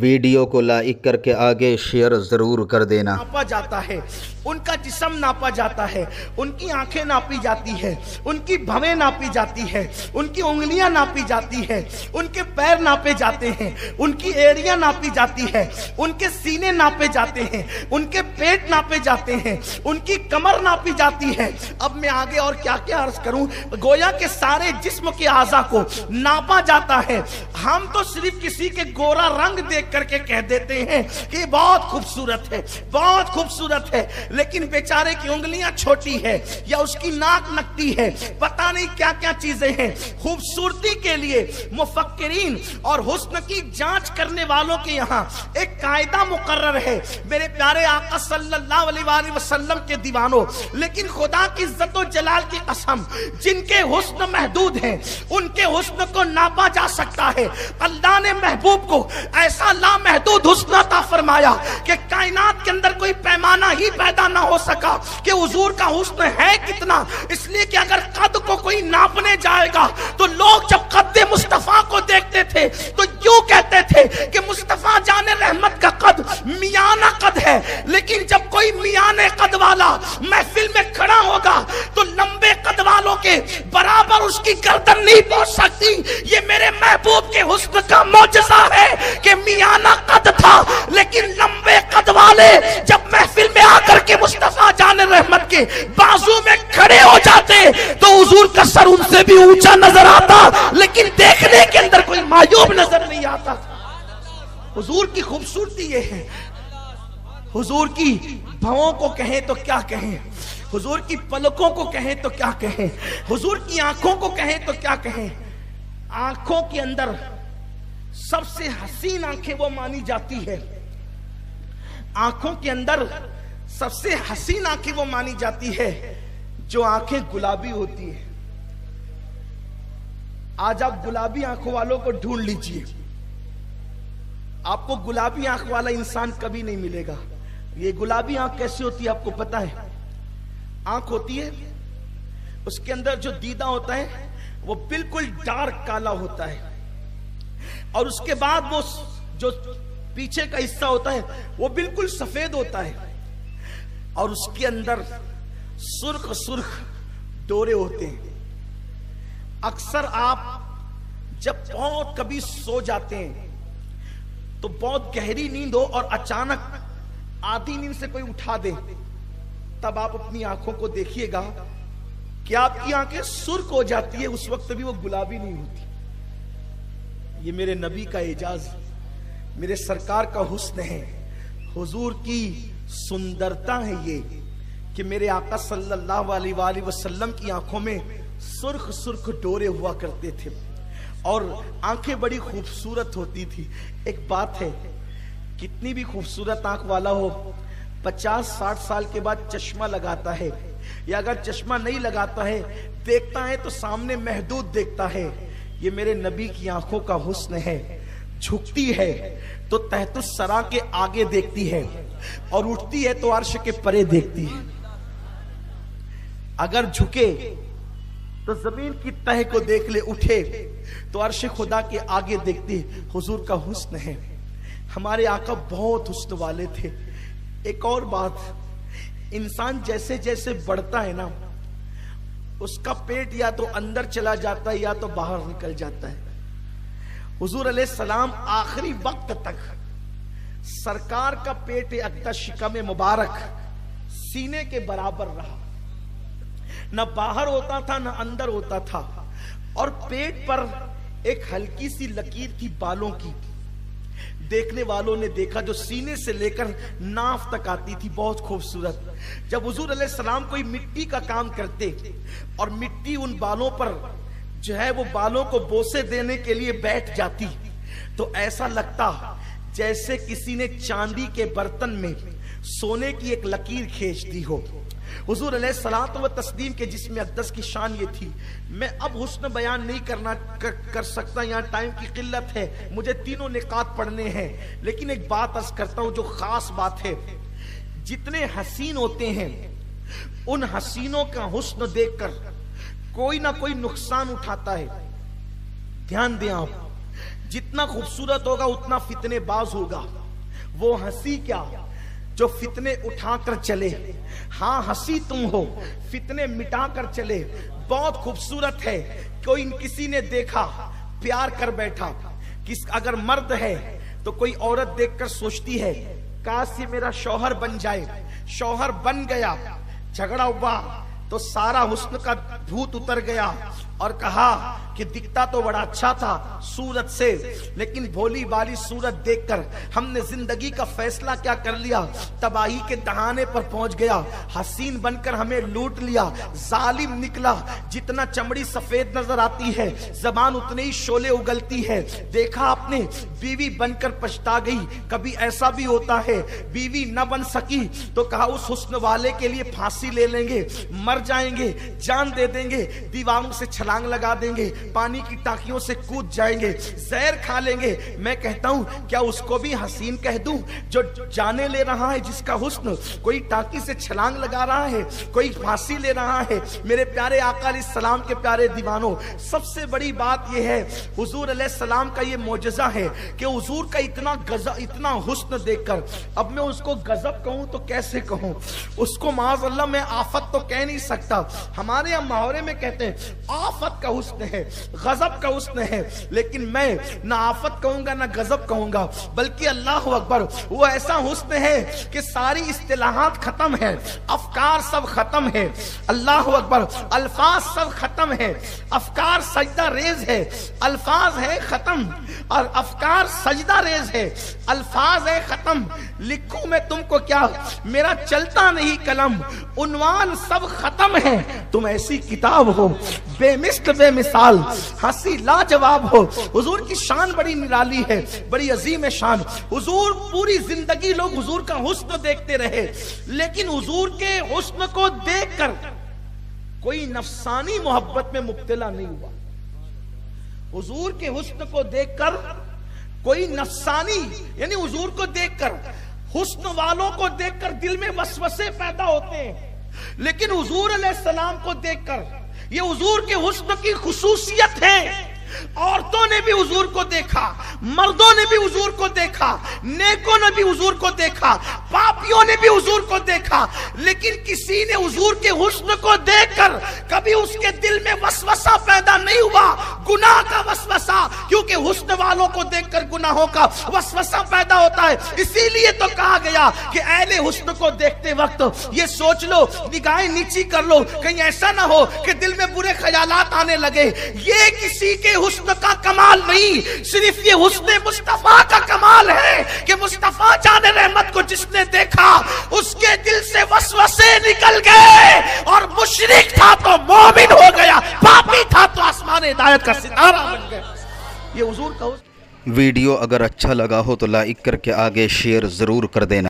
Video को like करके आगे शेयर जरूर कर देना। नापा जाता है, उनका जिस्म नापा जाता है, उनकी आंखें नापी जाती है, उनकी भवें नापी जाती है, उनकी उंगलियां नापी जाती है, उनके पैर नापे जाते हैं, उनकी एड़ियां नापी जाती है, उनके सीने नापे जाते हैं, उनके पेट नापे जाते हैं, उनकी कमर नापी जाती है। अब मैं आगे और क्या क्या अर्ज करूं, गोया के सारे जिस्म के आज़ा को नापा जाता है। हम तो सिर्फ किसी के गोरा रंग देख करके कह देते हैं कि बहुत खूबसूरत है, बहुत खूबसूरत है, लेकिन बेचारे की उंगलियां छोटी है या उसकी नाक नकती है, पता नहीं क्या क्या चीजें हैं। खूबसूरती के लिए मुफक्किरीन और हुस्न की जांच करने वालों के यहाँ एक कायदा मुकर्रर है, मेरे प्यारे आका सल्लल्लाहु अलैहि वसल्लम के दीवानों। लेकिन खुदा की इज्जत और जलाल की कसम, जिनके हुस्न महदूद हैं उनके हुस्न को नापा जा सकता है। अल्लाह ने महबूब को ऐसा लामहदूद हुस्न अता फरमाया कि कायनात के अंदर कोई पैमाना ही पैदा ना हो सका कि हुजूर का हुस्न है कितना। इसलिए कि अगर कद को कोई नापने जाएगा तो लोग जब कद मुस्तफा को देखते थे तो यूं कहते थे कि मुस्तफा जाने रहमत का कद मियाना कद है। लेकिन जब कोई मियाने कद वाला महफिल में खड़ा होगा तो लंबे कद वालों के बराबर उसकी गर्दन नहीं पहुंच सकती। ये मेरे महबूब के हुस्न का मौजज़ा है कि मियाना कद था, लेकिन लंबे कद वाले जब महफिल में आकर के मुस्तफा जाने रहमत के बाजू में खड़े हो जाते तो हुजूर का सर उनसे भी ऊंचा नजर आता, लेकिन देखने के अंदर कोई मायूब नजर नहीं आता। हुजूर की खूबसूरती ये है। हुजूर की भवों को कहें तो क्या कहें, हुजूर की पलकों को कहें तो क्या कहें, हुजूर की आंखों को कहें तो क्या कहें। आंखों के अंदर सबसे हसीन आंखें वो मानी जाती है, आंखों के अंदर सबसे हसीन आंखें वो मानी जाती है जो आंखें गुलाबी होती है। आज आप गुलाबी आंखों वालों को ढूंढ लीजिए, आपको गुलाबी आंख वाला इंसान कभी नहीं मिलेगा। ये गुलाबी आंख कैसी होती है आपको पता है? आंख होती है, उसके अंदर जो दीदा होता है वो बिल्कुल डार्क काला होता है, और उसके बाद वो जो पीछे का हिस्सा होता है वो बिल्कुल सफेद होता है, और उसके अंदर सुर्ख सुर्ख डोरे होते हैं। अक्सर आप जब बहुत कभी सो जाते हैं तो बहुत गहरी नींद हो और अचानक आधी नींद से कोई उठा दे, तब आप अपनी आंखों को देखिएगा कि आपकी आंखें सुर्ख हो जाती है, उस वक्त भी वो गुलाबी नहीं होती। ये मेरे नबी का एजाज, मेरे सरकार का हुस्न है, हुजूर की सुंदरता है ये कि मेरे आका सल्लल्लाहु अलैहि वसल्लम की आंखों में सुर्ख सुर्ख डोरे हुआ करते थे और आंखें बड़ी खूबसूरत होती थी। एक बात है, कितनी भी खूबसूरत आंख वाला हो 50-60 साल के बाद चश्मा लगाता है, या अगर चश्मा नहीं लगाता है देखता है तो सामने महदूद देखता है। ये मेरे नबी की आंखों का हुस्न है। झुकती है तो तहतुस सरा के आगे देखती है और उठती है तो अर्श के परे देखती है। अगर झुके तो जमीन की तह को देख ले, उठे तो अर्श खुदा के आगे देखती है। हुजूर का हुस्न है। हमारे आका बहुत हुस्न वाले थे। एक और बात, इंसान जैसे जैसे बढ़ता है ना, उसका पेट या तो अंदर चला जाता है या तो बाहर निकल जाता है। हुजूर अलैहिस्सलाम आखिरी वक्त तक सरकार का पेट अक़दस शिकम मुबारक सीने के बराबर रहा, न बाहर होता था न अंदर होता था, और पेट पर एक हल्की सी लकीर थी बालों की। देखने वालों ने देखा जो सीने से लेकर नाफ तक आती थी, बहुत खूबसूरत। जब हुजूर अलैहिस्सलाम कोई मिट्टी का काम करते और मिट्टी उन बालों पर जो है वो बालों को बोसे देने के लिए बैठ जाती, तो ऐसा लगता जैसे किसी ने चांदी के बर्तन में सोने की एक लकीर खींच दी हो। हुजूर अलैहिस्सलाम व तस्लीम के जिस्म अक़दस की शान ये थी। मैं अब हुस्न बयान नहीं कर सकता, यहाँ टाइम की किल्लत है, मुझे तीनों निकात पढ़ने हैं। लेकिन एक बात अर्ज करता हूँ जो खास बात है, जितने हसीन होते हैं उन हसीनों का हुस्न देखकर कोई ना कोई नुकसान उठाता है। ध्यान दें आप, जितना खूबसूरत होगा उतना फितनेबाज होगा। वो हंसी क्या जो फितने उठाकर चले। हाँ हंसी तुम हो, फितने मिटाकर चले। बहुत खूबसूरत है। कोई किसी ने देखा, प्यार कर बैठा। अगर मर्द है तो कोई औरत देखकर सोचती है काश ये मेरा शौहर बन जाए। शौहर बन गया, झगड़ा हुआ तो सारा हुस्न का भूत उतर गया और कहा कि दिखता तो बड़ा अच्छा था सूरत से, लेकिन भोली बाली सूरत देखकर हमने जिंदगी का फैसला क्या कर लिया, तबाही के दहाने पर पहुंच गया। हसीन बनकर हमें लूट लिया, जालिम निकला। जितना चमड़ी सफेद नजर आती है जबान उतने ही शोले उगलती है। देखा आपने, बीवी बनकर पछता गई। कभी ऐसा भी होता है बीवी न बन सकी तो कहा उस हुस्न वाले के लिए फांसी ले लेंगे, मर जाएंगे, जान दे देंगे, दीवारों से छलांग लगा देंगे, पानी की टाकियों से कूद जाएंगे, जहर खा लेंगे। मैं कहता हूं क्या उसको भी हसीन कह दूं जो जाने ले रहा है, जिसका हुस्न कोई टाकी से छलांग लगा रहा है, कोई फांसी ले रहा है। मेरे प्यारे आका अलैहिस्सलाम के प्यारे दीवानों, सबसे बड़ी बात यह है हुजूर अलैहिस्सलाम का ये मोजज़ा है कि हुजूर का इतना हुस्न देखकर, अब मैं उसको गजब कहूं तो कैसे कहूं, उसको माज़अल्लाह मैं आफत तो कह नहीं सकता। हमारे यहाँ मुहावरे में कहते हैं आफत का हुस्न है, गजब का हुस्न है, लेकिन मैं ना आफत कहूंगा ना गजब कहूंगा, बल्कि अल्लाह अकबर, वो ऐसा हुस्न है कि सारी इस्तिलाहात खत्म है, अफकार सब खत्म है। अल्लाह अकबर, अल्फाज सब खत्म है, अफकार सजदा रेज है, अल्फाज है खत्म और अफकार सजदा रेज है, अल्फाज है खत्म। लिखूं मैं तुमको क्या, मेरा चलता नहीं कलम, उन्वान सब खत्म है। तुम ऐसी किताब हो बेमिसल बेमिसाल, हंसी लाजवाब हो। हुजूर की शान बड़ी निराली है, बड़ी अजीम है शान। हुजूर पूरी जिंदगी लोग हुजूर का हुस्न देखते रहे, लेकिन हुजूर के हुस्न को देखकर कोई नफसानी मोहब्बत में मुब्तला नहीं हुआ। हुजूर के हुस्न को देखकर कोई नफसानी, यानी हुजूर को देखकर, हुस्न वालों को देखकर दिल में वसवसे पैदा होते हैं, लेकिन हुजूर अलैहिस्सलाम को देखकर, ये हुजूर के हुस्न की खुसूसियत है। औरतों ने भी हुजूर को देखा, मर्दों ने भी हुजूर को देखा, नेकों ने भी हुजूर को देखा, पापियों ने भी हुजूर को देखा, लेकिन किसी ने हुजूर के हुस्न को देखकर कभी उसके दिल में वसवसा पैदा नहीं हुआ, गुनाह का वसवसा, क्योंकि हुस्न वालों को देखकर गुनाहों का वसवसा पैदा होता है। इसीलिए तो कहा गया कि अहले हुस्न को देखते वक्त ये सोच लो, निगाहें नीची कर लो, कहीं ऐसा ना हो कि दिल में बुरे ख्यालात आने लगे। ये किसी के हुस्न का कमाल नहीं, सिर्फ ये हुस्न मुस्तफा का कमाल है कि मुस्तफा जाने रहमत को जिसने देखा उसके दिल से वसवसे निकल गए, और मुशरिक था तो मोमिन हो गया, पापी था तो आसमान हिदायत का सितारा बन गया। ये हुजूर का। वीडियो अगर अच्छा लगा हो तो लाइक करके आगे शेयर ज़रूर कर देना।